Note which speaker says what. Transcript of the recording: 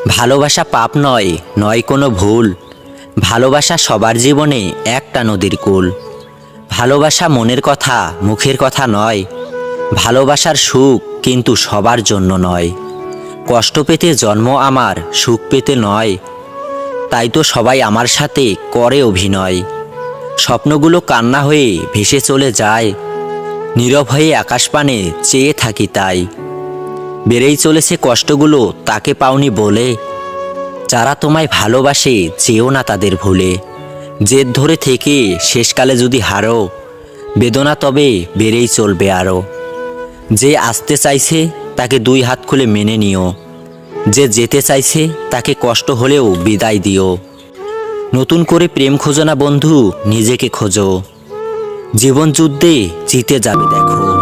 Speaker 1: ভালোবাসা পাপ নয়, নয় কোনো ভুল। ভালোবাসা সবার জীবনে একটা নদীর কূল। ভালোবাসা মনের কথা, মুখের কথা নয়। ভালোবাসার সুখ কিন্তু সবার জন্য নয়। কষ্ট পেতে জন্ম আমার, সুখ পেতে নয়। তাই তো সবাই আমার সাথে করে অভিনয়। স্বপ্নগুলো কান্না হয়ে ভেসে চলে যায়। নীরব হয়ে আকাশপানে চেয়ে থাকি তাই। বেড়েই চলেছে কষ্টগুলো তাকে পাওনি বলে। যারা তোমায় ভালোবাসে চেয়েও না তাদের ভুলে। জেদ ধরে থেকে শেষকালে যদি হারো, বেদনা তবে বেড়েই চলবে আরও। যে আসতে চাইছে তাকে দুই হাত খুলে মেনে নিও। যে যেতে চাইছে তাকে কষ্ট হলেও বিদায় দিও। নতুন করে প্রেম খোঁজো না বন্ধু, নিজেকে খোঁজো। জীবন যুদ্ধে জিতে যাবে দেখো।